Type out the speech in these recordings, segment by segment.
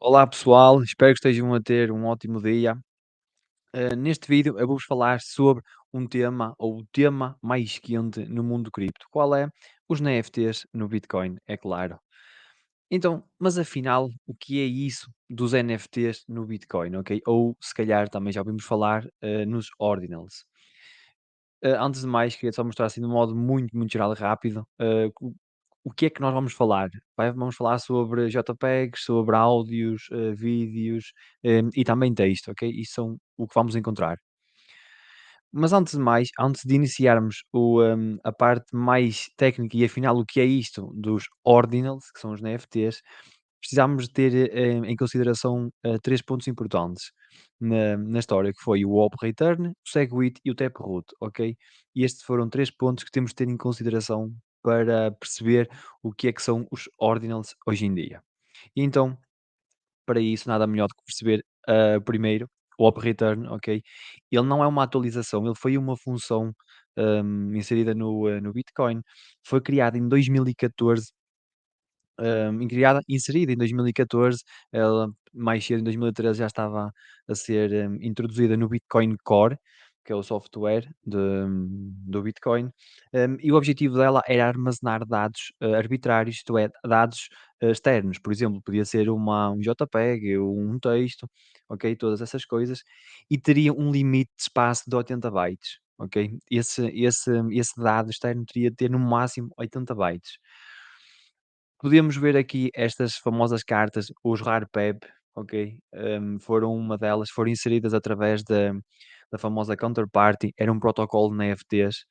Olá pessoal, espero que estejam a ter um ótimo dia. Neste vídeo eu vou-vos falar sobre um tema ou o tema mais quente no mundo cripto. Qual é? Os NFTs no Bitcoin, é claro. Então, mas afinal, o que é isso dos NFTs no Bitcoin, ok? Ou se calhar também já ouvimos falar nos Ordinals. Antes de mais, queria só mostrar assim de um modo muito geral e rápido, o que é que nós vamos falar. Vamos falar sobre JPEGs, sobre áudios, vídeos, e também texto, ok? Isso são o que vamos encontrar. Mas antes de mais, antes de iniciarmos a parte mais técnica e afinal o que é isto dos ordinals, que são os NFTs, precisamos de ter em consideração 3 pontos importantes na história, que foi o Op Return, o SegWit e o Taproot, ok? E estes foram 3 pontos que temos de ter em consideração para perceber o que é que são os ordinals hoje em dia. E então, para isso, nada melhor do que perceber, primeiro, o Op Return, ok? Ele não é uma atualização, ele foi uma função inserida no Bitcoin, foi criado em 2014, inserida em 2014, ela mais cedo em 2013 já estava a ser, introduzida no Bitcoin Core, que é o software do Bitcoin, e o objetivo dela era armazenar dados, arbitrários, isto é, dados, externos, por exemplo, podia ser um JPEG ou um texto, ok, todas essas coisas, e teria um limite de espaço de 80 bytes, ok? Esse dado externo teria de ter no máximo 80 bytes. Podemos ver aqui estas famosas cartas, os RARPEB, ok? Foram uma delas, foram inseridas através da famosa Counterparty, era um protocolo de NFTs,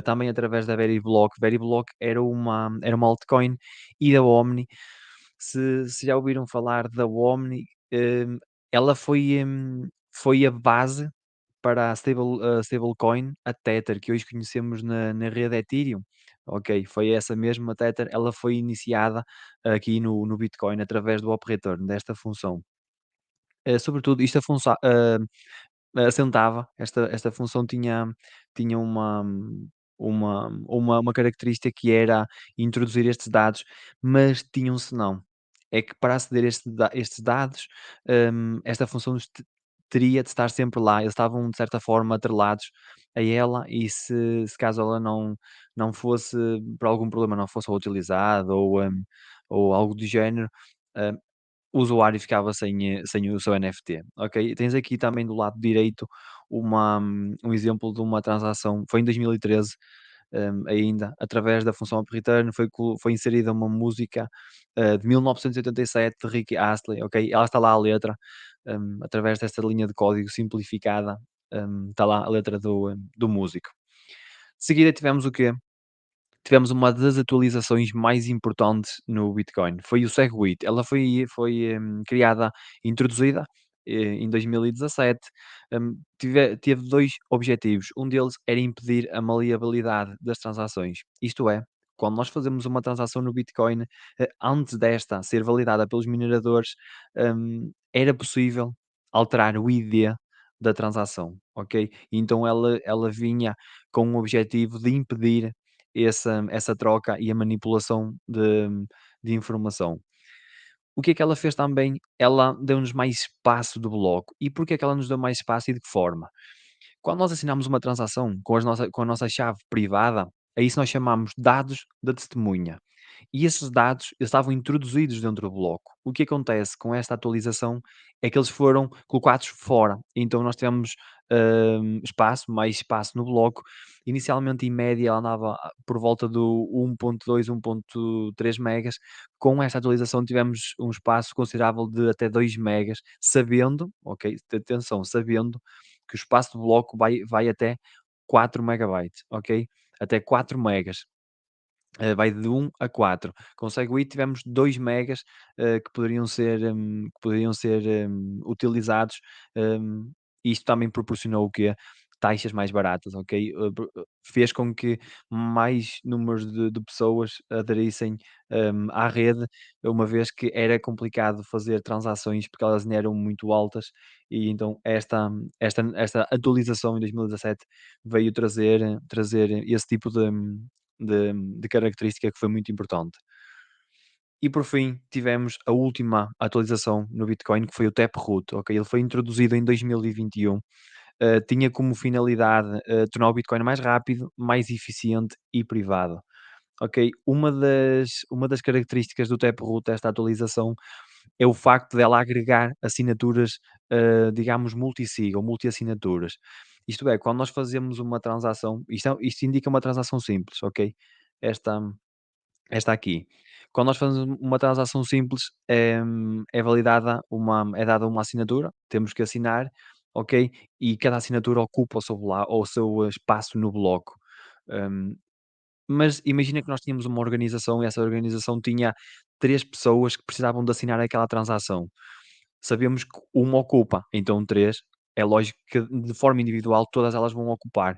também através da Veriblock. Veriblock era uma altcoin e da Omni. Se já ouviram falar da Omni, ela foi a base para a stablecoin, a Tether, que hoje conhecemos na rede Ethereum. Ok, foi essa mesma Tether, ela foi iniciada aqui no Bitcoin através do Op Return, desta função. Sobretudo, isto assentava, esta função tinha uma característica que era introduzir estes dados, mas tinha um senão, é que para aceder a estes dados, esta função teria de estar sempre lá, eles estavam de certa forma atrelados a ela e se caso ela não fosse, por algum problema, não fosse utilizada ou algo do género, hum, o usuário ficava sem o seu NFT, ok? Tens aqui também do lado direito um exemplo de uma transação, foi em 2013, ainda, através da função up return foi inserida uma música, de 1987 de Rick Astley, ok? Ela está lá a letra, através desta linha de código simplificada, está lá a letra do músico. De seguida tivemos o quê? Tivemos uma das atualizações mais importantes no Bitcoin, foi o SegWit. Ela criada, introduzida, em 2017, teve 2 objetivos, um deles era impedir a maleabilidade das transações, isto é, quando nós fazemos uma transação no Bitcoin, antes desta ser validada pelos mineradores, era possível alterar o ID da transação, ok? Então ela vinha com o objetivo de impedir essa troca e a manipulação de informação. O que é que ela fez também? Ela deu-nos mais espaço do bloco. E porquê é que ela nos deu mais espaço e de que forma? Quando nós assinamos uma transação com a nossa chave privada, a isso nós chamamos dados da testemunha. E esses dados, eles estavam introduzidos dentro do bloco. O que acontece com esta atualização é que eles foram colocados fora. Então nós tivemos, mais espaço no bloco. Inicialmente, em média, ela andava por volta do 1.2, 1.3 megas. Com esta atualização tivemos um espaço considerável de até 2 megas, sabendo, ok, atenção, sabendo que o espaço do bloco vai até 4 megabytes, ok? Até 4 megas. Vai de 1 a 4. Com o Segwit tivemos 2 megas, que poderiam ser utilizados, isto também proporcionou o quê? Taxas mais baratas, ok? Fez com que mais números de pessoas aderissem, à rede, uma vez que era complicado fazer transações, porque elas ainda eram muito altas, e então esta atualização em 2017 veio trazer esse tipo de característica que foi muito importante. E por fim, tivemos a última atualização no Bitcoin, que foi o Taproot, ok? Ele foi introduzido em 2021, tinha como finalidade, tornar o Bitcoin mais rápido, mais eficiente e privado, ok? Uma das características do Taproot, desta atualização, é o facto dela agregar assinaturas, digamos, multi-sig ou multi-assinaturas. Isto é, quando nós fazemos uma transação, isto indica uma transação simples, ok? Esta esta aqui. Quando nós fazemos uma transação simples, é dada uma assinatura, temos que assinar, ok? E cada assinatura ocupa o seu espaço no bloco. Hum, mas imagina que nós tínhamos uma organização e essa organização tinha 3 pessoas que precisavam de assinar aquela transação. Sabemos que uma ocupa, então 3 é lógico que de forma individual todas elas vão ocupar.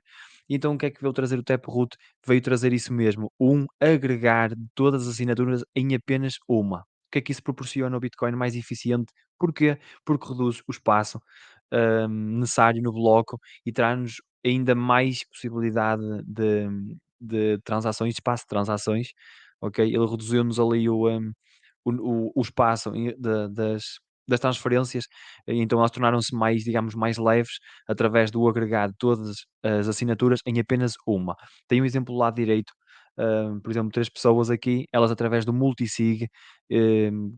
Então o que é que veio trazer o Taproot? Veio trazer isso mesmo, agregar de todas as assinaturas em apenas uma. O que é que isso proporciona ao Bitcoin mais eficiente? Porquê? Porque reduz o espaço, necessário no bloco e traz-nos ainda mais possibilidade de transações, de espaço de transações, ok? Ele reduziu-nos ali o espaço das transferências, e então elas tornaram-se mais, digamos, mais leves através do agregar de todas as assinaturas em apenas uma. Tem um exemplo do lado direito, por exemplo, 3 pessoas aqui, elas através do multisig,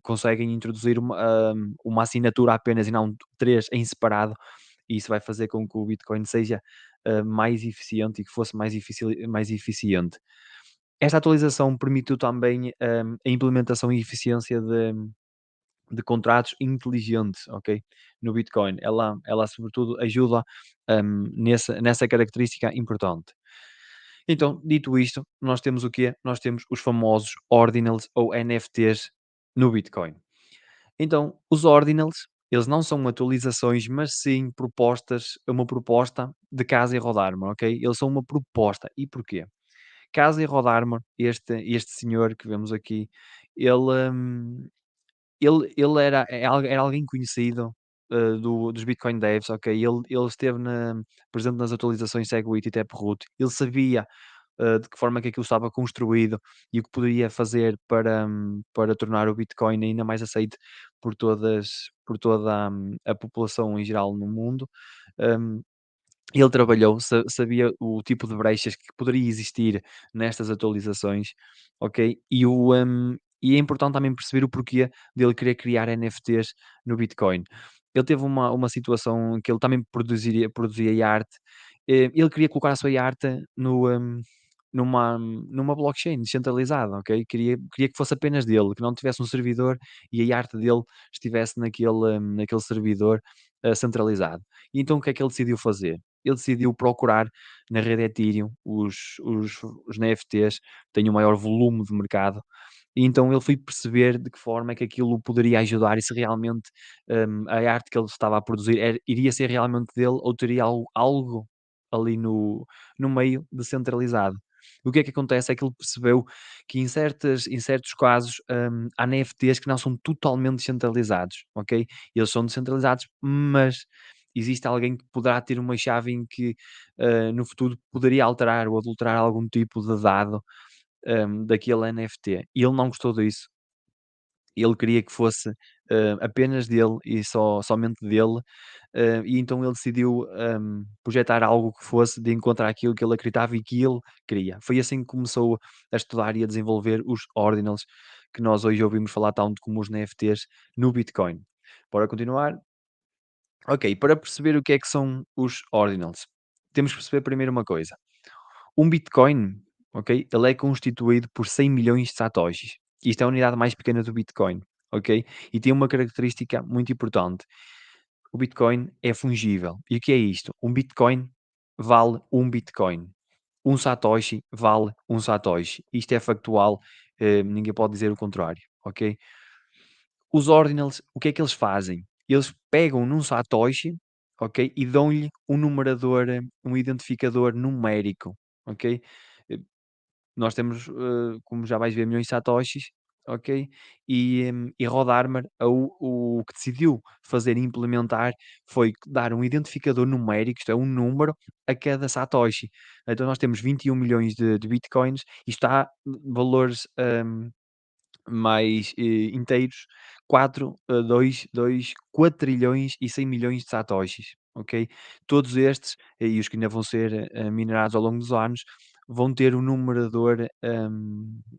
conseguem introduzir uma assinatura apenas e não 3 em separado, e isso vai fazer com que o Bitcoin seja, mais eficiente e que fosse mais eficiente. Esta atualização permitiu também, a implementação e eficiência de contratos inteligentes, ok, no Bitcoin. Ela sobretudo ajuda, nessa característica importante. Então, dito isto, nós temos o quê? Nós temos os famosos ordinals ou NFTs no Bitcoin. Então, os ordinals, eles não são atualizações, mas sim uma proposta de Casa e Rodarmo, ok? Eles são uma proposta. E porquê? Casa e Rodarmo, este senhor que vemos aqui, ele, ele era alguém conhecido, dos Bitcoin Devs, ok? Ele esteve presente nas atualizações Segwit e Taproot. Ele sabia, de que forma é que aquilo estava construído e o que poderia fazer para tornar o Bitcoin ainda mais aceite por toda a população em geral no mundo. Hum, Ele trabalhou, sabia o tipo de brechas que poderia existir nestas atualizações, ok? E é importante também perceber o porquê dele querer criar NFTs no Bitcoin. Ele teve uma situação que ele também produzia arte, ele queria colocar a sua arte numa blockchain descentralizada, ok? Queria que fosse apenas dele, que não tivesse um servidor e a arte dele estivesse naquele servidor, centralizado. E então o que é que ele decidiu fazer? Ele decidiu procurar na rede Ethereum os NFTs que têm o maior volume de mercado, e então ele foi perceber de que forma é que aquilo poderia ajudar e se realmente, a arte que ele estava a produzir iria ser realmente dele ou teria algo ali no meio descentralizado. O que é que acontece é que ele percebeu que em certos casos, há NFTs que não são totalmente descentralizados, ok? Eles são descentralizados, mas existe alguém que poderá ter uma chave em que, no futuro poderia alterar ou adulterar algum tipo de dado, daquele NFT. E ele não gostou disso. Ele queria que fosse, apenas dele e somente dele, e então ele decidiu, projetar algo que fosse de encontro àquilo que ele acreditava e que ele queria. Foi assim que começou a estudar e a desenvolver os ordinals, que nós hoje ouvimos falar tanto como os NFTs no Bitcoin. Bora continuar? Ok, para perceber o que é que são os ordinals, temos que perceber primeiro uma coisa. Um Bitcoin, ok, ele é constituído por 100 milhões de satoshis. Isto é a unidade mais pequena do Bitcoin, ok? E tem uma característica muito importante. O Bitcoin é fungível. E o que é isto? Um Bitcoin vale um Bitcoin. Um satoshi vale um satoshi. Isto é factual, ninguém pode dizer o contrário, ok? Os ordinals, o que é que eles fazem? Eles pegam num satoshi, ok, e dão-lhe um numerador, um identificador numérico, ok? Eh, Nós temos, como já vais ver, milhões de satoshis, ok? E Rodarmer, o que decidiu fazer e implementar foi dar um identificador numérico, isto é, um número, a cada satoshi. Então nós temos 21 milhões de bitcoins e está valores, mais, inteiros, 4 quatrilhões e 100 milhões de satoshis, ok? Todos estes, e os que ainda vão ser, minerados ao longo dos anos, vão ter um numerador,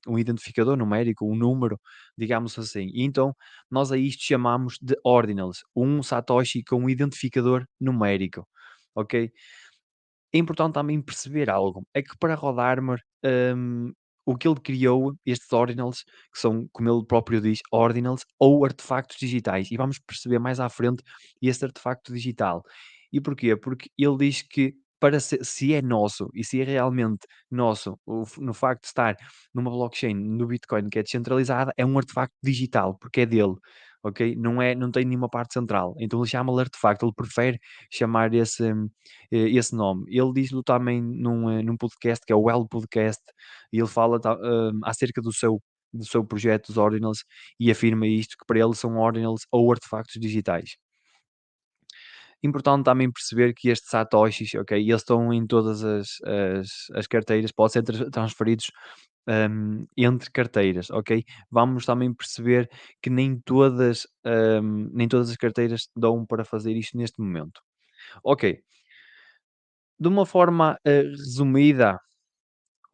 um identificador numérico, um número, digamos assim. E então, nós a isto chamamos de ordinals, um satoshi com um identificador numérico, ok? É importante também perceber algo, é que para Rod hum, o que ele criou, estes ordinals, que são, como ele próprio diz, ordinals ou artefactos digitais, e vamos perceber mais à frente esse artefacto digital. E porquê? Porque ele diz que para se é nosso e se é realmente nosso, no facto de estar numa blockchain no Bitcoin que é descentralizada, é um artefacto digital, porque é dele, ok? Não tem nenhuma parte central. Então ele chama-lhe artefacto, ele prefere chamar esse nome. Ele diz-lo também num podcast que é o Well Podcast, e ele fala acerca do seu projeto, dos Ordinals, e afirma isto, que para ele são Ordinals ou artefactos digitais. Importante também perceber que estes satoshis, ok, eles estão em todas as carteiras, podem ser transferidos, entre carteiras, ok? Vamos também perceber que nem todas as carteiras dão para fazer isto neste momento. Ok, de uma forma, resumida,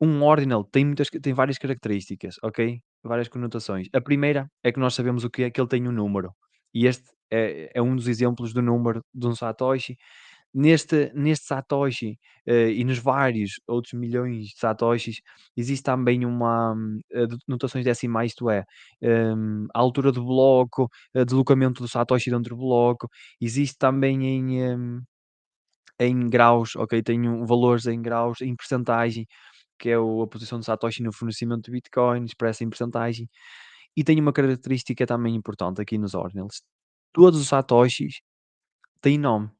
um ordinal tem várias características, ok? Várias conotações. A primeira é que nós sabemos o que é que ele tem um número, e este é um dos exemplos do número de um satoshi. Neste satoshi, e nos vários outros milhões de satoshis, existe também de notações decimais, isto é, a altura do bloco, deslocamento do satoshi dentro do bloco, existe também em graus, ok? Tenho valores em graus, em percentagem, que é a posição do Satoshi no fornecimento de Bitcoin, expressa em percentagem. E tem uma característica também importante aqui nos ordinals. Todos os Satoshis têm nome,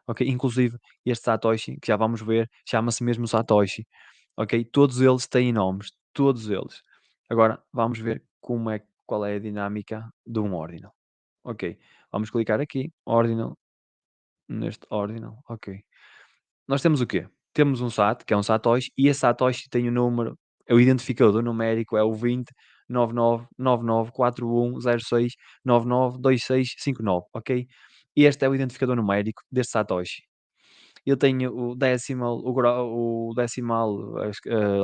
ok? Inclusive este Satoshi, que já vamos ver, chama-se mesmo Satoshi, ok? Todos eles têm nomes, todos eles. Agora vamos ver qual é a dinâmica de um ordinal. Ok, vamos clicar aqui, ordinal, neste ordinal, ok. Nós temos o quê? Temos um SAT, que é um satoshi, e esse satoshi tem o número, é o identificador numérico, é o 20 99994106992659, ok? Este é o identificador numérico deste satoshi. Eu tenho o decimal, a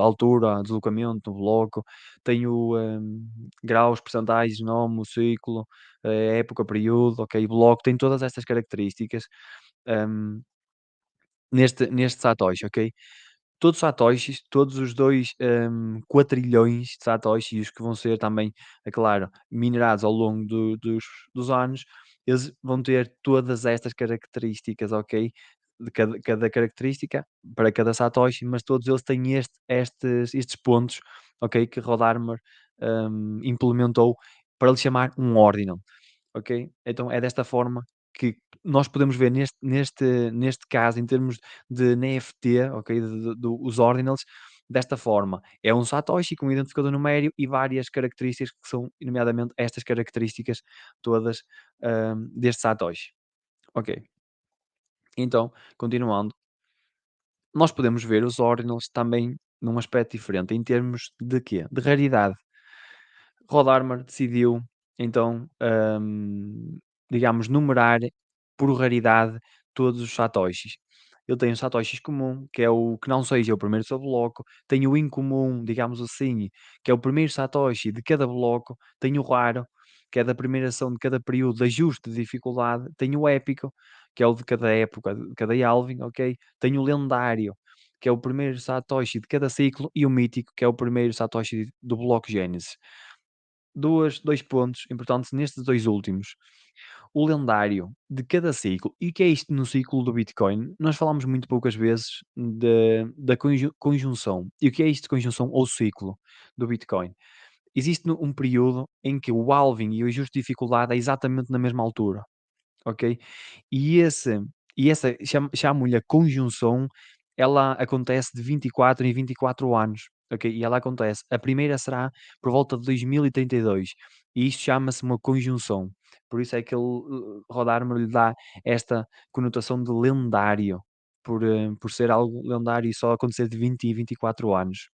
altura, deslocamento no bloco, tenho, graus, percentagens, nome, o ciclo, época, período, ok, bloco, tem todas estas características, hum, neste satoshi, ok? Todos os satoshis, todos os 2 quatrilhões de satoshis que vão ser também, é claro, minerados ao longo dos anos, eles vão ter todas estas características, ok? De cada característica para cada satoshi, mas todos eles têm estes pontos, ok? Que Rod Armor, implementou para lhe chamar um ordinal. Ok? Então é desta forma que nós podemos ver neste caso, em termos de NFT, ok? Os ordinals, desta forma. É um satoshi com um identificador numérico e várias características que são, nomeadamente, estas características todas, deste satoshi. Ok. Então, continuando, nós podemos ver os ordinals também num aspecto diferente, em termos de quê? De raridade. Rod Armor decidiu então, digamos, numerar por raridade todos os satoshis. Ele tem o satoshis comum, que é o que não seja o primeiro seu bloco, tem o incomum, digamos assim, que é o primeiro satoshi de cada bloco, tem o raro, que é da primeira ação de cada período de ajuste de dificuldade, tem o épico, que é o de cada época, de cada halving, ok? Tem o lendário, que é o primeiro satoshi de cada ciclo, e o mítico, que é o primeiro satoshi do bloco Gênesis. 2 pontos importantes nestes 2 últimos. O lendário de cada ciclo. E o que é isto no ciclo do Bitcoin? Nós falamos muito poucas vezes da conjunção. E o que é isto de conjunção ou ciclo do Bitcoin? Existe um período em que o halving e o ajuste de dificuldade é exatamente na mesma altura, ok? E esse e essa chamo-lhe a conjunção, ela acontece de 24 em 24 anos, ok? E ela acontece, a primeira será por volta de 2032, e isto chama-se uma conjunção. Por isso é que Rod Armor lhe dá esta conotação de lendário, por ser algo lendário e só acontecer de 20 em 24 anos.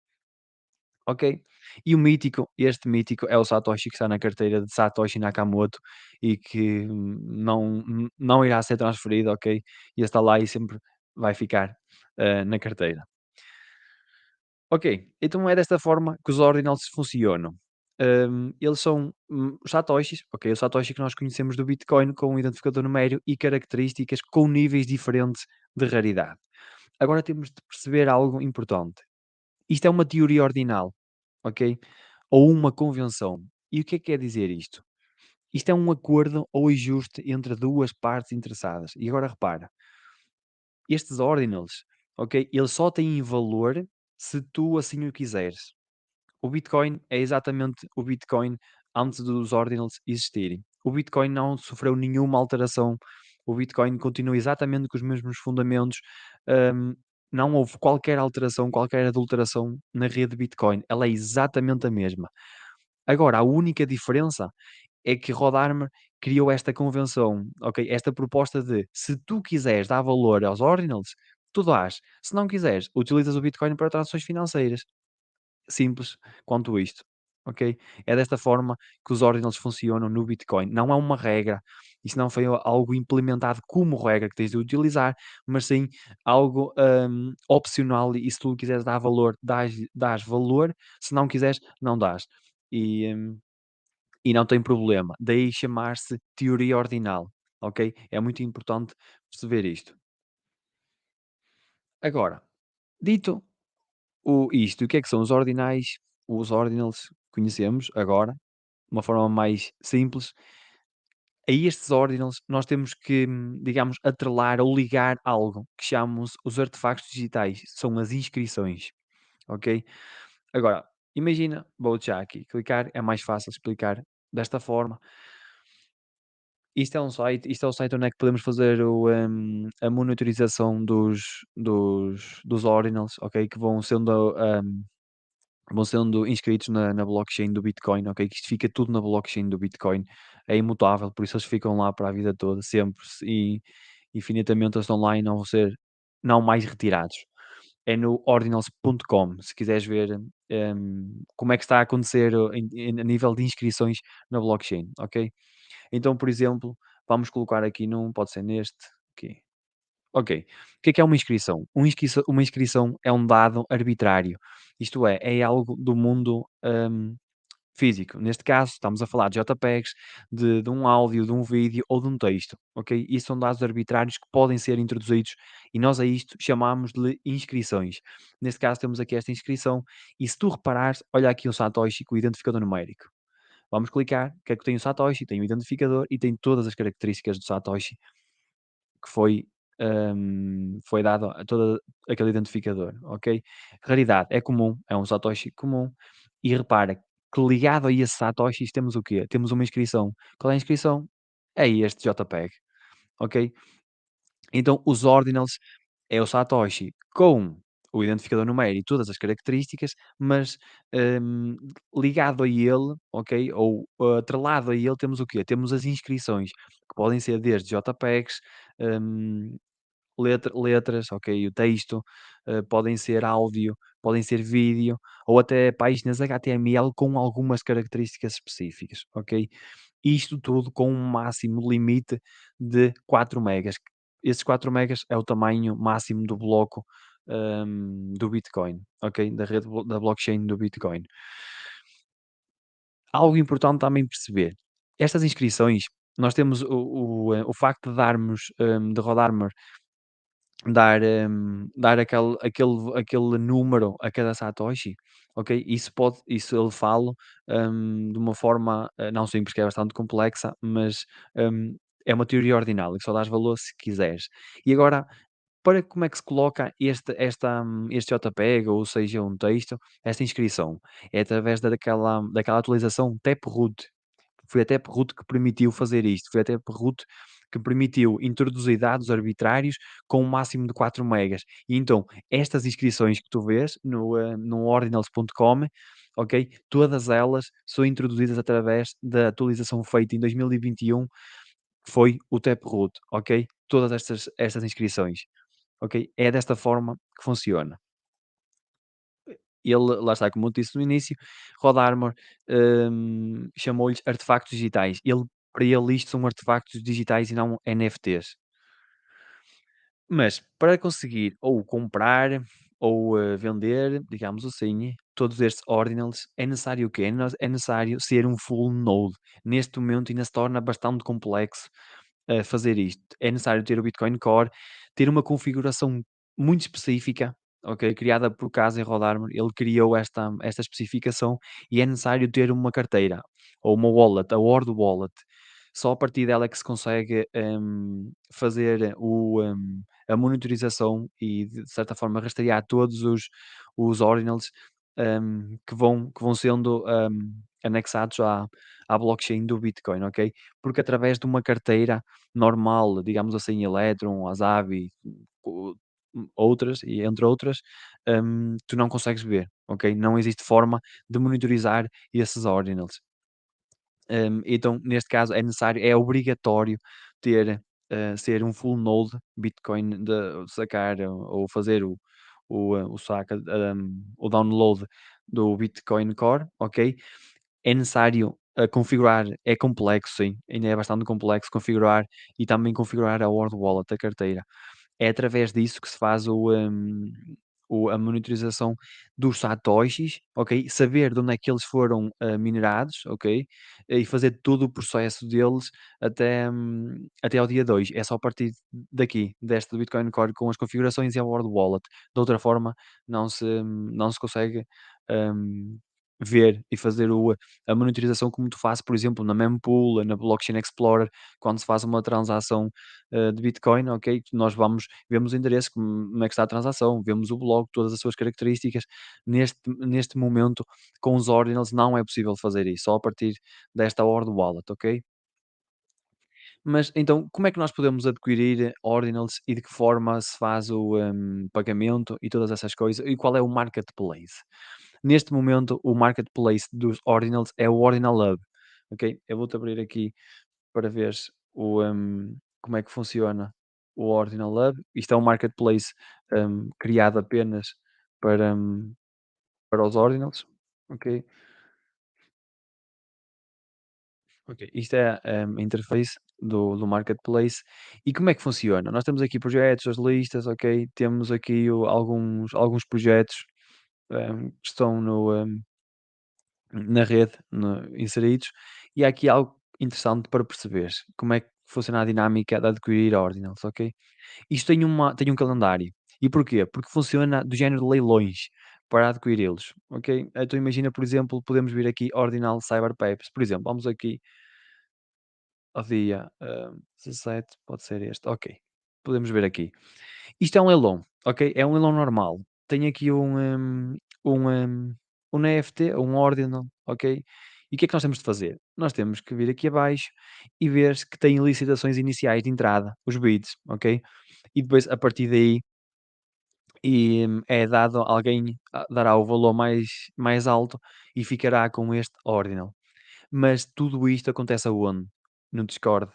ok? E o mítico, este mítico é o Satoshi que está na carteira de Satoshi Nakamoto e que não irá ser transferido, ok? E está lá e sempre vai ficar, na carteira. Ok, então é desta forma que os ordinals funcionam. Eles são, os satoshis, ok, o satoshi que nós conhecemos do Bitcoin com um identificador numérico e características com níveis diferentes de raridade. Agora temos de perceber algo importante. Isto é uma teoria ordinal, ok? Ou uma convenção. E o que é que quer dizer isto? Isto é um acordo ou ajuste entre duas partes interessadas. E agora repara, estes ordinals, ok? Eles só têm valor se tu assim o quiseres. O Bitcoin é exatamente o Bitcoin antes dos ordinals existirem. O Bitcoin não sofreu nenhuma alteração. O Bitcoin continua exatamente com os mesmos fundamentos. hum, não houve qualquer alteração, qualquer adulteração na rede Bitcoin. Ela é exatamente a mesma. Agora, a única diferença é que Rodarmer criou esta convenção, ok? Esta proposta de se tu quiseres dar valor aos ordinals, tu dás. Se não quiseres, utilizas o Bitcoin para transações financeiras. Simples quanto isto, ok? É desta forma que os ordinals funcionam no Bitcoin. Não é uma regra, isso não foi algo implementado como regra que tens de utilizar, mas sim algo, opcional e se tu quiseres dar valor, dás valor, se não quiseres, não dás. E, e não tem problema. Daí chamar-se teoria ordinal, ok? É muito importante perceber isto. Agora, dito o que é que são os ordinais? Os ordinals conhecemos agora, de uma forma mais simples. A estes ordinals nós temos que, digamos, atrelar ou ligar algo que chamamos os artefactos digitais, são as inscrições, ok? Agora, imagina, vou já aqui clicar, é mais fácil explicar desta forma. Isto é um site onde é que podemos fazer a monitorização dos ordinals, ok? Que vão sendo inscritos na blockchain do Bitcoin, ok? Que isto fica tudo na blockchain do Bitcoin, é imutável, por isso eles ficam lá para a vida toda, sempre, e infinitamente eles estão lá e não vão ser não mais retirados. É no ordinals.com, se quiseres ver, como é que está a acontecer a nível de inscrições na blockchain, ok? Então, por exemplo, vamos colocar aqui pode ser neste, aqui. Ok. O que é uma inscrição? Uma inscrição é um dado arbitrário. Isto é algo do mundo, físico. Neste caso, estamos a falar de JPEGs, de um áudio, de um vídeo ou de um texto, ok? Isso são dados arbitrários que podem ser introduzidos e nós a isto chamamos de inscrições. Neste caso, temos aqui esta inscrição e se tu reparares, olha aqui o Satoshi com o identificador numérico. Vamos clicar, que é que tem o Satoshi, tem o identificador e tem todas as características do Satoshi que foi dado a todo aquele identificador, ok? Raridade é comum, é um Satoshi comum e repara que ligado a esse Satoshis temos o quê? Temos uma inscrição. Qual é a inscrição? É este JPEG, ok? Então os ordinals é o Satoshi com o identificador numérico e todas as características, mas, hum, ligado a ele, ok, ou atrelado a ele temos o quê? Temos as inscrições, que podem ser desde JPEGs, hum, letras, ok, o texto, podem ser áudio, podem ser vídeo ou até páginas HTML com algumas características específicas, ok? Isto tudo com um máximo limite de 4 megas. Esses 4 megas é o tamanho máximo do bloco, do Bitcoin, ok? Da blockchain do Bitcoin. Algo importante também perceber, estas inscrições, nós temos o facto de darmos, de Rodarmer dar aquele número a cada satoshi, ok? Isso ele fala, de uma forma, não simples, que é bastante complexa, mas, hum, é uma teoria ordinal e que só dás valor se quiseres. E agora, para como é que se coloca este JPEG ou seja um texto, esta inscrição? É através daquela atualização Taproot. Foi a Taproot que permitiu fazer isto, foi a Taproot que permitiu introduzir dados arbitrários com um máximo de 4 megas. E então, estas inscrições que tu vês no ordinals.com, ok, todas elas são introduzidas através da atualização feita em 2021, que foi o Taproot, ok? Todas estas inscrições, ok? É desta forma que funciona. Ele, lá está, como eu disse no início, Rod Armor, chamou-lhes artefactos digitais. Para ele isto são artefactos digitais e não NFTs. Mas para conseguir ou comprar ou, vender, digamos assim, todos estes ordinals, é necessário o quê? É necessário ser um full node. Neste momento ainda se torna bastante complexo fazer isto. É necessário ter o Bitcoin Core, ter uma configuração muito específica, ok, criada por Casa e Rodarmo. Ele criou esta especificação e é necessário ter uma carteira ou uma wallet, a Word Wallet. Só a partir dela é que se consegue, fazer a monitorização e de certa forma rastrear todos os ordinals, que vão sendo, anexados à blockchain do Bitcoin, ok? Porque através de uma carteira normal, digamos assim, Electrum, Wasabi, o outras e entre outras, tu não consegues ver, ok? Não existe forma de monitorizar esses ordinals. Então, neste caso, é obrigatório ter, ser um full node Bitcoin de sacar ou fazer o saca, o download do Bitcoin Core, ok? É necessário, configurar, é complexo sim, ainda é bastante complexo configurar e também configurar a Word Wallet, a carteira. É através disso que se faz a monitorização dos satoshis, ok? Saber de onde é que eles foram, minerados, ok? E fazer todo o processo deles até ao dia 2. É só a partir daqui, deste Bitcoin Core com as configurações e a Word Wallet. De outra forma, não se consegue, hum, ver e fazer a monitorização como tu fazes, por exemplo, na mempool, na Blockchain Explorer, quando se faz uma transação, de Bitcoin, ok? Nós vemos o endereço, como é que está a transação, vemos o bloco, todas as suas características. Neste momento, com os ordinals não é possível fazer isso, só a partir desta Word Wallet, ok? Mas então, como é que nós podemos adquirir ordinals e de que forma se faz o, pagamento e todas essas coisas? E qual é o marketplace? Neste momento, o marketplace dos ordinals é o Ordinal Hub, ok? Eu vou-te abrir aqui para veres como é que funciona o Ordinal Hub. Isto é um marketplace, criado apenas para, para os Ordinals, ok? Ok, isto é a interface do marketplace. E como é que funciona? Nós temos aqui projetos, as listas, ok? Temos aqui alguns projetos que estão na rede, inseridos, e há aqui algo interessante para perceberes como é que funciona a dinâmica de adquirir ordinals, ok? Isto tem um calendário. E porquê? Porque funciona do género de leilões para adquiri-los, ok? Então imagina, por exemplo, podemos vir aqui Ordinal Cyber Papers, por exemplo, vamos aqui ao dia, 17, pode ser este, ok. Podemos ver aqui. Isto é um leilão, ok? É um leilão normal. Tem aqui um NFT, um ordinal, ok? E o que é que nós temos de fazer? Nós temos que vir aqui abaixo e ver se que tem licitações iniciais de entrada, os bids, ok? E depois a partir daí é dado alguém dará o valor mais alto e ficará com este ordinal. Mas tudo isto acontece aonde? No Discord,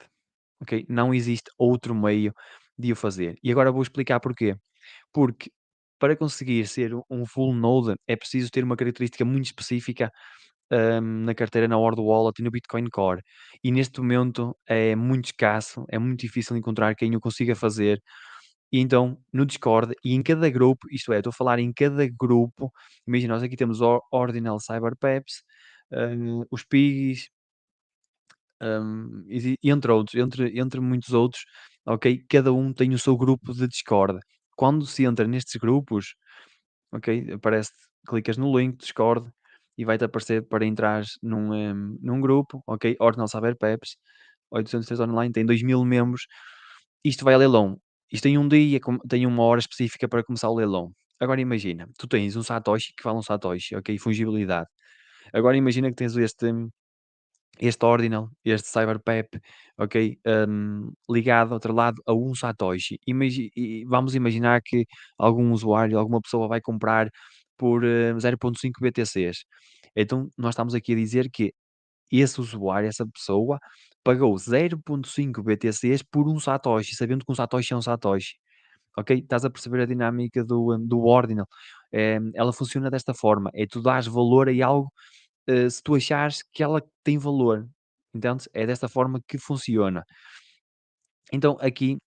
ok? Não existe outro meio de o fazer. E agora vou explicar porquê. Porque para conseguir ser um full node é preciso ter uma característica muito específica, na carteira, na Word Wallet e no Bitcoin Core. E neste momento é muito escasso, é muito difícil encontrar quem o consiga fazer. E então, no Discord e em cada grupo, isto é, estou a falar em cada grupo, imagina, nós aqui temos o Ordinal Cyber Peps, os Piggies, e entre outros, entre muitos outros, ok? Cada um tem o seu grupo de Discord. Quando se entra nestes grupos, ok, aparece, clicas no link do Discord e vai-te aparecer para entrares num grupo, ok? Ordinal Cyber Peps, 803 online, tem 2000 membros. Isto vai a leilão. Isto tem um dia, tem uma hora específica para começar o leilão. Agora imagina, tu tens um satoshi que vale um satoshi, ok? Fungibilidade. Agora imagina que tens este ordinal, este cyberpep, ok, ligado, atrelado a um satoshi. E vamos imaginar que algum usuário, alguma pessoa vai comprar por 0.5 BTCs. Então nós estamos aqui a dizer que esse usuário, essa pessoa, pagou 0.5 BTCs por um satoshi, sabendo que um satoshi é um satoshi. Ok? Estás a perceber a dinâmica do ordinal. ela funciona desta forma, é tu dás valor a algo, se tu achares que ela tem valor, entendes? É desta forma que funciona. Então aqui,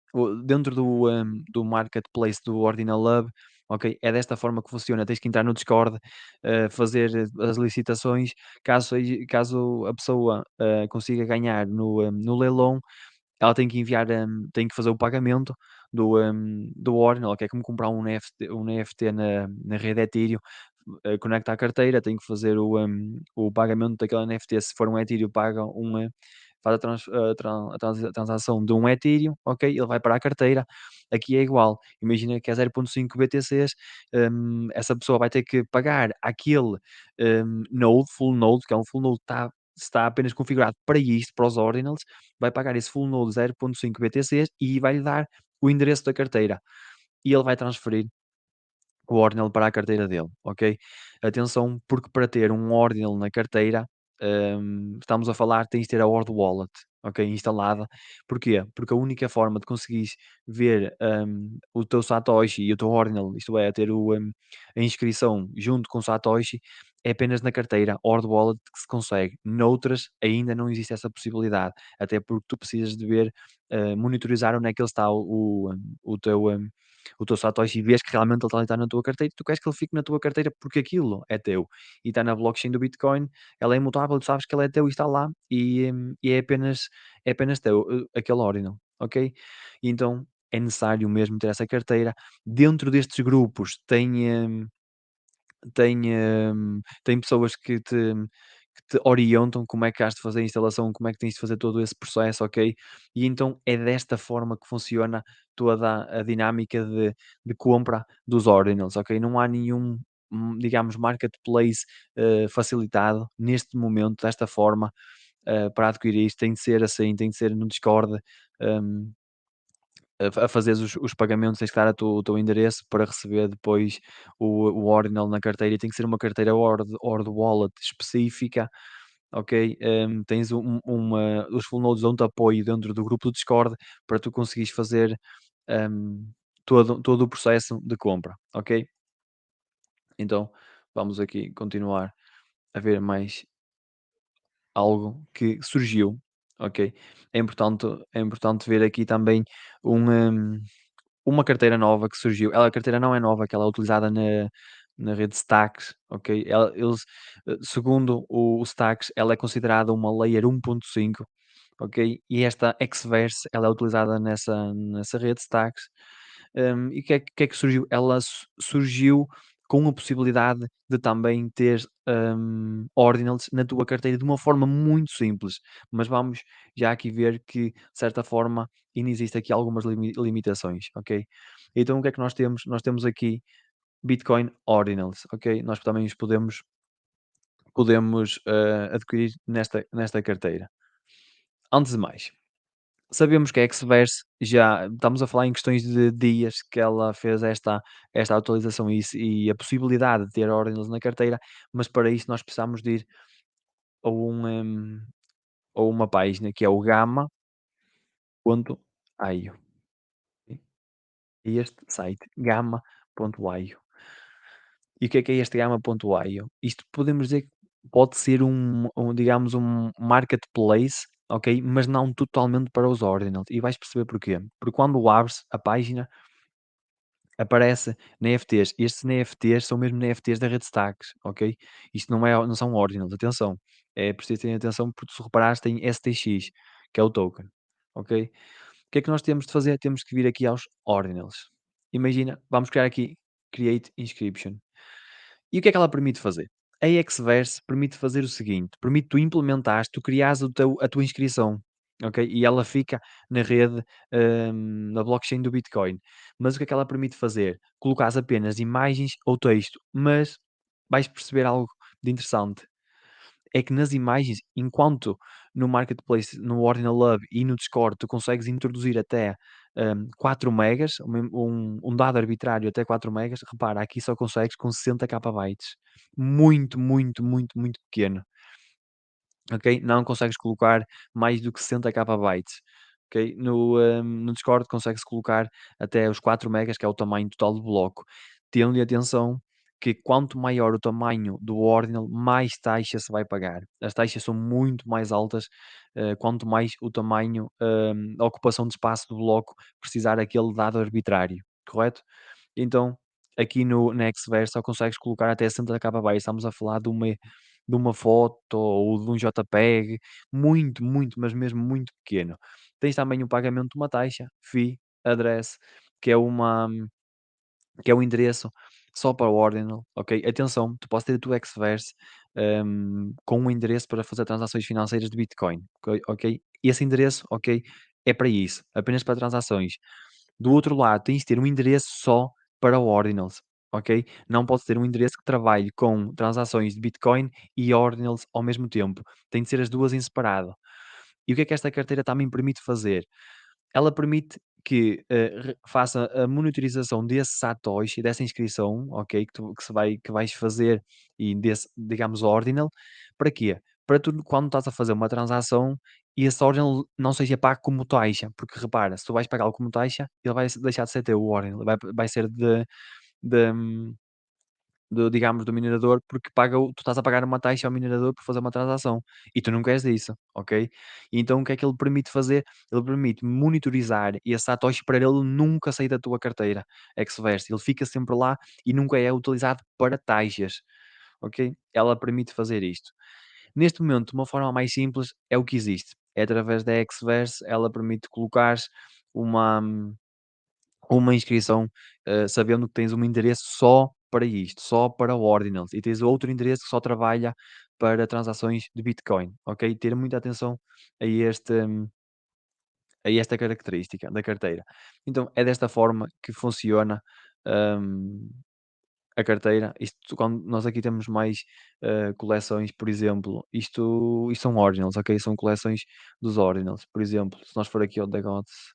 dentro do marketplace do Ordinal Hub, ok, é desta forma que funciona, tens que entrar no Discord, fazer as licitações, caso a pessoa, consiga ganhar no leilão, ela tem que enviar, tem que fazer o pagamento do Ordinal, que é como comprar um NFT na rede Ethereum, conecta à carteira, tem que fazer o pagamento daquele NFT, se for um Ethereum paga faz a transação de um Ethereum, ok, ele vai para a carteira. Aqui é igual, imagina que é 0.5 BTCs, essa pessoa vai ter que pagar aquele, node, full node, que é um full node está apenas configurado para isto, para os ordinals, vai pagar esse full node 0.5 BTCs e vai-lhe dar o endereço da carteira, e ele vai transferir o ordinal para a carteira dele, ok? Atenção, porque para ter um ordinal na carteira, estamos a falar, tens de ter a Ord Wallet, ok? Instalada. Porquê? Porque a única forma de conseguires ver o teu Satoshi e o teu ordinal, isto é, ter a inscrição junto com o Satoshi, é apenas na carteira Ord Wallet que se consegue. Noutras ainda não existe essa possibilidade, até porque tu precisas de ver, monitorizar onde é que ele está o teu o teu Satoshi e vês que realmente ele está na tua carteira, tu queres que ele fique na tua carteira porque aquilo é teu e está na blockchain do Bitcoin, ela é imutável, tu sabes que ela é teu e está lá e é apenas teu, aquele ordinal, ok? E então é necessário mesmo ter essa carteira. Dentro destes grupos tem pessoas que te orientam como é que has de fazer a instalação, como é que tens de fazer todo esse processo, ok? E então é desta forma que funciona toda a dinâmica de compra dos ordinals, ok? Não há nenhum, digamos, marketplace, facilitado neste momento, desta forma, para adquirir isto. Tem de ser assim, tem de ser no Discord, hum, a fazeres os pagamentos, tens que dar o teu endereço para receber depois o ordinal na carteira e tem que ser uma carteira Ord Wallet específica, ok? Tens os full nodes dão-te apoio dentro do grupo do Discord para tu conseguires fazer, todo o processo de compra, ok? Então, vamos aqui continuar a ver mais algo que surgiu, ok? É importante ver aqui também um, uma carteira nova que surgiu. A carteira não é nova, que ela é utilizada na rede Stacks, ok? Segundo o Stacks, ela é considerada uma Layer 1.5, ok? E esta Xverse, ela é utilizada nessa rede Stacks. E o que é que surgiu? Ela surgiu com a possibilidade de também ter, ordinals na tua carteira de uma forma muito simples, mas vamos já aqui ver que, de certa forma, ainda existe aqui algumas limitações, ok? Então o que é que nós temos? Nós temos aqui Bitcoin Ordinals, ok? Nós também os podemos, adquirir nesta carteira. Antes de mais, sabemos que a Xverse já estamos a falar em questões de dias que ela fez esta atualização e a possibilidade de ter ordens na carteira, mas para isso nós precisamos de ir a a uma página que é o Gamma.io. Este site, Gamma.io. E o que é este Gamma.io? Isto podemos dizer que pode ser digamos, um marketplace, ok, mas não totalmente para os ordinals, e vais perceber porquê. Porque quando abres a página, aparece NFTs, estes NFTs são mesmo NFTs da rede Stacks, ok? Isto não são ordinals, atenção, é preciso ter atenção porque se reparares tem STX, que é o token, ok? O que é que nós temos de fazer? Temos que vir aqui aos ordinals. Imagina, vamos criar aqui create inscription. E o que é que ela permite fazer? A Xverse permite fazer o seguinte: permite tu implementares, tu criares a tua inscrição, ok? E ela fica na rede, na blockchain do Bitcoin. Mas o que é que ela permite fazer? Colocares apenas imagens ou texto, mas vais perceber algo de interessante. É que nas imagens, enquanto no Marketplace, no Ordinal Hub e no Discord tu consegues introduzir até, 4 megas, um dado arbitrário até 4 megas, repara, aqui só consegues com 60 kbytes. Muito, muito, muito, muito pequeno, ok? Não consegues colocar mais do que 60 kbytes, ok? No Discord consegue-se colocar até os 4 megas, que é o tamanho total do bloco. Tendo atenção que quanto maior o tamanho do ordinal, mais taxa se vai pagar. As taxas são muito mais altas, quanto mais o tamanho, a ocupação de espaço do bloco precisar aquele dado arbitrário, correto? Então, aqui no na Xverse só consegues colocar até 60 kbytes, estamos a falar de uma foto ou de um JPEG, muito, muito, mas mesmo muito pequeno. Tens também o pagamento de uma taxa, fee, address, que é uma que é o endereço só para o ordinal, ok? Atenção, tu podes ter a tua Xverse, com um endereço para fazer transações financeiras de Bitcoin, ok? Esse endereço, ok, é para isso, apenas para transações. Do outro lado, tens de ter um endereço só para ordinals, ok? Não podes ter um endereço que trabalhe com transações de Bitcoin e ordinals ao mesmo tempo. Tem de ser as 2 em separado. E o que é que esta carteira também permite fazer? Ela permite que, faça a monitorização desse satoshi, dessa inscrição, ok, que vais fazer e desse, digamos, ordinal, para quê? Para tu, quando estás a fazer uma transação, esse ordinal não seja pago como taxa, porque repara, se tu vais pagá-lo como taxa, ele vai deixar de ser teu, o ordinal, vai ser de digamos, do minerador, porque tu estás a pagar uma taxa ao minerador por fazer uma transação, e tu não queres isso, ok? E então o que é que ele permite fazer? Ele permite monitorizar esse satoshi para ele nunca sair da tua carteira Xverse, ele fica sempre lá e nunca é utilizado para taxas, ok? Ela permite fazer isto. Neste momento, de uma forma mais simples, é o que existe. É através da Xverse, ela permite colocares uma uma inscrição, sabendo que tens um endereço só para isto, só para ordinals, e tens outro endereço que só trabalha para transações de Bitcoin, ok? Ter muita atenção a esta característica da carteira. Então é desta forma que funciona, hum, a carteira. Isto quando nós aqui temos mais, coleções, por exemplo, isto são ordinals, ok? São coleções dos ordinals. Por exemplo, se nós for aqui ao The Gods.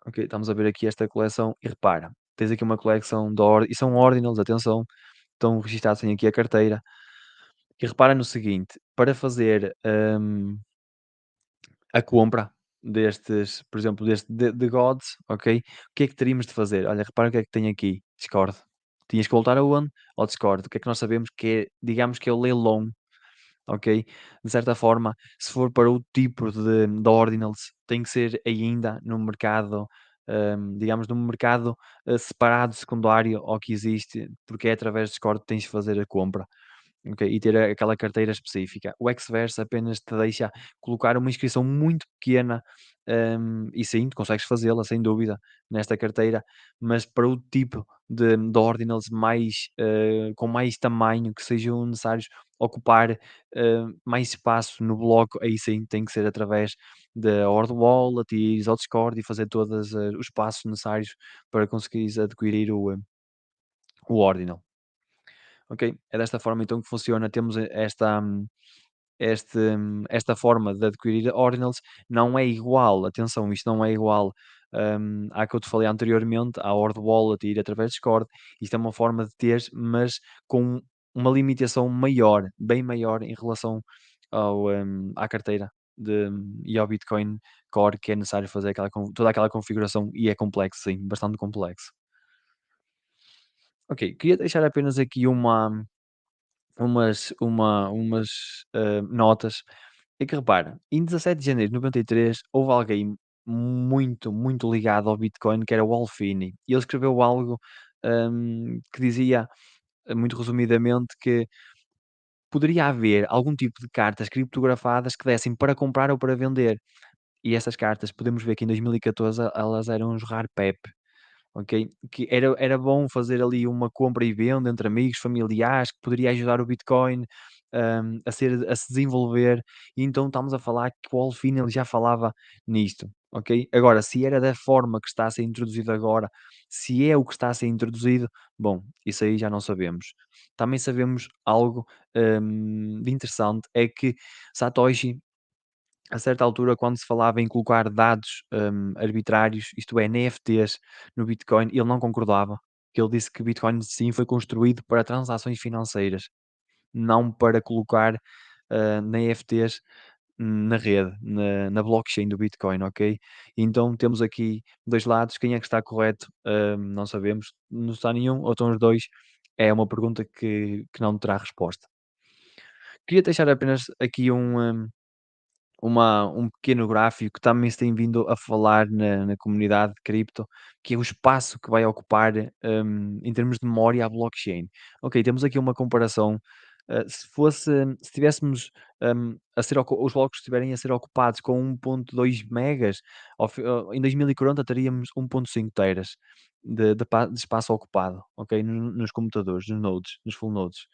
Ok, estamos a ver aqui esta coleção e repara, tens aqui uma coleção de e são ordinals, atenção, estão registados, têm aqui a carteira. E repara no seguinte, para fazer, a compra destes, por exemplo, deste de Gods, ok, o que é que teríamos de fazer? Olha, repara o que é que tem aqui, Discord. Tinhas que voltar aonde? Ao Discord. O que é que nós sabemos que é, digamos que é o leilão, ok? De certa forma, se for para o tipo de ordinals, tem que ser ainda no mercado, digamos, num mercado, separado, secundário ao que existe, porque é através do Discord que tens de fazer a compra. Ok, e ter aquela carteira específica. O Xverse apenas te deixa colocar uma inscrição muito pequena, e sim, tu consegues fazê-la sem dúvida nesta carteira, mas para o tipo de ordinals mais, com mais tamanho que sejam necessários ocupar, mais espaço no bloco, aí sim tem que ser através da Horde Wallet e ires ao Discord e fazer todos, os passos necessários para conseguires adquirir o ordinal. Ok? É desta forma então que funciona. Temos esta forma de adquirir ordinals, não é igual, atenção, isto não é igual, à que eu te falei anteriormente, à Horde Wallet e ir através de Discord. Isto é uma forma de teres, mas com uma limitação maior, bem maior em relação à carteira e ao Bitcoin Core, que é necessário fazer toda aquela configuração e é complexo, sim, bastante complexo. Ok, queria deixar apenas aqui umas, notas. É que repara, em 17 de janeiro de 93 houve alguém muito, muito ligado ao Bitcoin, que era o Alfini, e ele escreveu algo, que dizia, muito resumidamente, que poderia haver algum tipo de cartas criptografadas que dessem para comprar ou para vender. E essas cartas podemos ver que em 2014 elas eram os RARPEP. Ok? Que era bom fazer ali uma compra e venda entre amigos, familiares, que poderia ajudar o Bitcoin, a se desenvolver, e então estamos a falar que o Alfine ele já falava nisto, ok? Agora, se era da forma que está a ser introduzido agora, se é o que está a ser introduzido, bom, isso aí já não sabemos. Também sabemos algo, de interessante, é que Satoshi a certa altura, quando se falava em colocar dados, arbitrários, isto é, NFTs no Bitcoin, ele não concordava, que ele disse que o Bitcoin sim foi construído para transações financeiras, não para colocar, NFTs na rede, na blockchain do Bitcoin, ok? Então temos aqui 2 lados, quem é que está correto? Não sabemos, não está nenhum ou estão os 2? É uma pergunta que não terá resposta. Queria deixar apenas aqui um pequeno gráfico que também se tem vindo a falar na comunidade de cripto, que é o espaço que vai ocupar, em termos de memória a blockchain. Ok, temos aqui uma comparação, se tivéssemos, a ser ocu os blocos estiverem a ser ocupados com 1.2 megas, em 2040 teríamos 1.5 teras de espaço ocupado, ok, nos computadores, nos nodes, nos full nodes.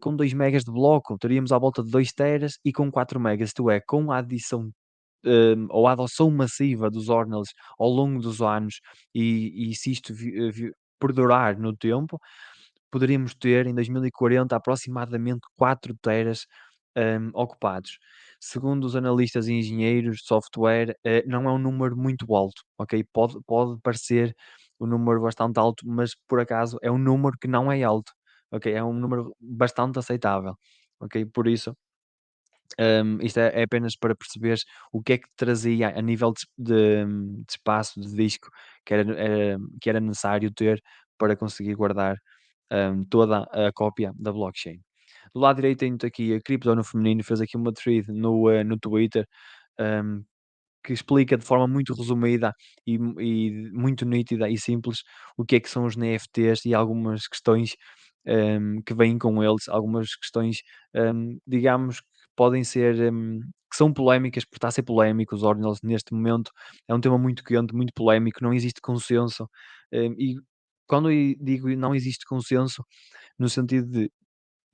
Com 2 megas de bloco, teríamos à volta de 2 teras e com 4 megas, isto é, com a adição, ou a adoção massiva dos ordinals ao longo dos anos e se isto perdurar no tempo, poderíamos ter em 2040 aproximadamente 4 teras, ocupados. Segundo os analistas e engenheiros de software, não é um número muito alto, ok? Pode parecer um número bastante alto, mas por acaso é um número que não é alto, ok? É um número bastante aceitável, ok? Por isso, isto é apenas para perceberes o que é que trazia a nível de espaço de disco que era necessário ter para conseguir guardar, toda a cópia da blockchain. Do lado direito tenho aqui a Cripto no feminino, fez aqui uma thread no Twitter, hum, que explica de forma muito resumida e muito nítida e simples o que são os NFTs e algumas questões, que vêm com eles, algumas questões, digamos, que podem ser, que são polémicas por estar a ser polémico, os ordinals neste momento é um tema muito quente, muito polémico, não existe consenso, e quando eu digo não existe consenso, no sentido de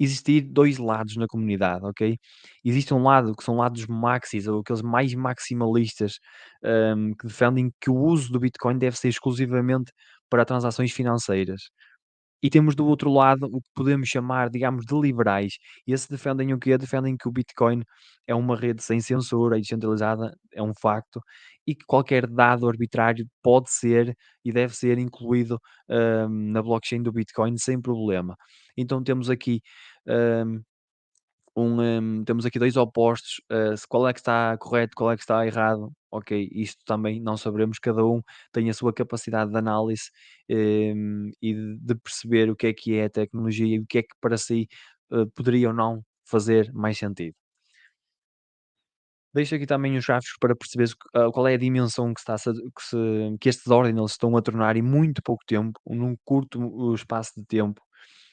existir 2 lados na comunidade, ok? Existe um lado que são lados maxis ou aqueles mais maximalistas, que defendem que o uso do Bitcoin deve ser exclusivamente para transações financeiras. E temos do outro lado o que podemos chamar, digamos, de liberais. E esses defendem o quê? Defendem que o Bitcoin é uma rede sem censura e descentralizada, é um facto, e que qualquer dado arbitrário pode ser e deve ser incluído, na blockchain do Bitcoin sem problema. Então temos aqui, hum, temos aqui 2 opostos, se qual é que está correto, qual é que está errado, ok, isto também não saberemos, cada um tem a sua capacidade de análise, e de perceber o que é a tecnologia e o que é que para si, poderia ou não fazer mais sentido. Deixo aqui também os gráficos para perceberes qual é a dimensão que que estes ordinals estão a tornar em muito pouco tempo, num curto espaço de tempo.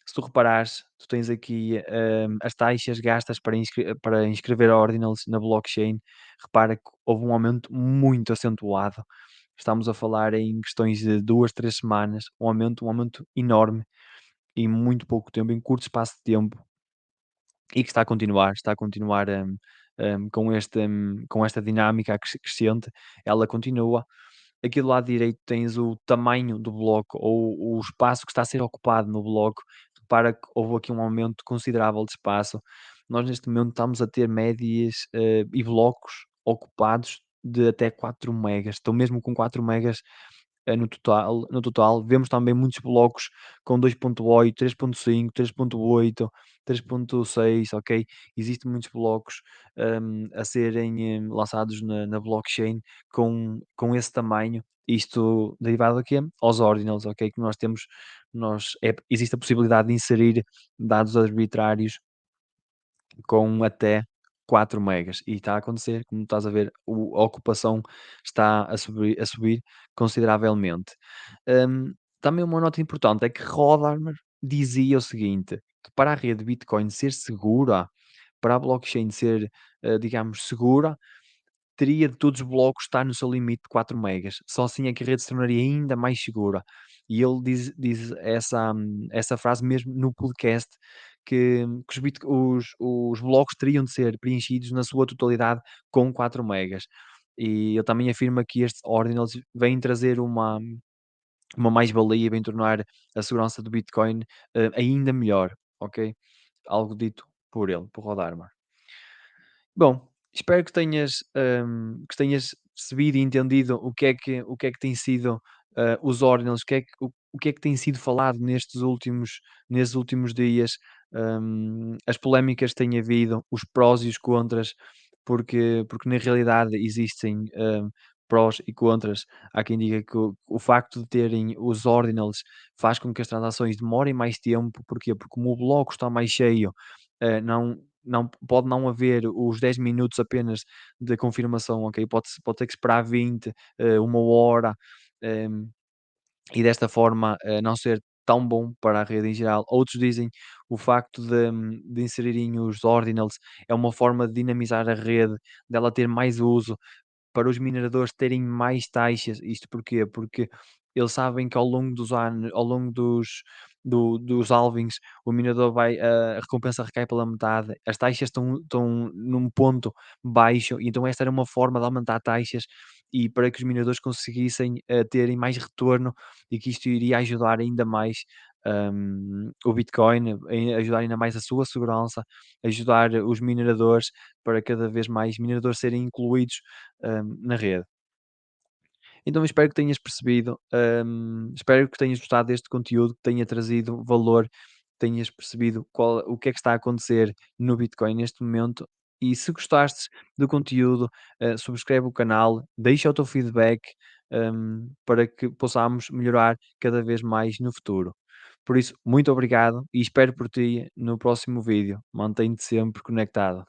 Se tu reparares, tu tens aqui, as taxas gastas para inscrever ordinals na blockchain, repara que houve um aumento muito acentuado. Estamos a falar em questões de 2 3 semanas, um aumento enorme em muito pouco tempo, em curto espaço de tempo. E que está a continuar, com esta dinâmica crescente, ela continua. Aqui do lado direito tens o tamanho do bloco ou o espaço que está a ser ocupado no bloco. Repara que houve aqui um aumento considerável de espaço. Nós neste momento estamos a ter médias, e blocos ocupados de até 4 megas. Estão mesmo com 4 megas no total, vemos também muitos blocos com 2.8, 3.5, 3.8, 3.6, ok? Existem muitos blocos, a serem, lançados na blockchain com esse tamanho. Isto derivado a quê? Aos ordinals, ok? Que existe a possibilidade de inserir dados arbitrários com até 4 megas e está a acontecer, como estás a ver, a ocupação está a subir consideravelmente. Também uma nota importante é que Rothermer dizia o seguinte, que para a rede Bitcoin ser segura, para a blockchain ser, digamos, segura, teria de todos os blocos estar no seu limite de 4 megas, só assim é que a rede se tornaria ainda mais segura. E ele diz essa frase mesmo no podcast, que os blocos teriam de ser preenchidos na sua totalidade com 4 megas. E ele também afirma que estes ordinals vêm trazer uma mais-valia, vêm tornar a segurança do Bitcoin, ainda melhor, ok? Algo dito por ele, por Rodarma. Bom, espero que tenhas percebido e entendido o que é que tem sido, os ordinals, o que é que tem sido falado nestes últimos dias, as polémicas que tem havido, os prós e os contras, porque na realidade existem, prós e contras. Há quem diga que o facto de terem os ordinals faz com que as transações demorem mais tempo, porquê? Porque como o bloco está mais cheio, não pode não haver os 10 minutos apenas de confirmação, ok? Pode ter que esperar 20, 1 hora, eh e desta forma, não ser tão bom para a rede em geral. Outros dizem o facto de inserirem os ordinals é uma forma de dinamizar a rede, dela ter mais uso, para os mineradores terem mais taxas. Isto porquê? Porque eles sabem que ao longo dos anos, ao longo dos halvings, o minerador vai, a recompensa recai pela metade, as taxas estão num ponto baixo, então esta era uma forma de aumentar taxas e para que os mineradores conseguissem, terem mais retorno e que isto iria ajudar ainda mais, o Bitcoin, ajudar ainda mais a sua segurança, ajudar os mineradores para cada vez mais mineradores serem incluídos na rede. Então espero que tenhas percebido, espero que tenhas gostado deste conteúdo, que tenha trazido valor, tenhas percebido o que é que está a acontecer no Bitcoin neste momento. E se gostastes do conteúdo, subscreve o canal, deixa o teu feedback, para que possamos melhorar cada vez mais no futuro. Por isso, muito obrigado e espero por ti no próximo vídeo. Mantém-te sempre conectado.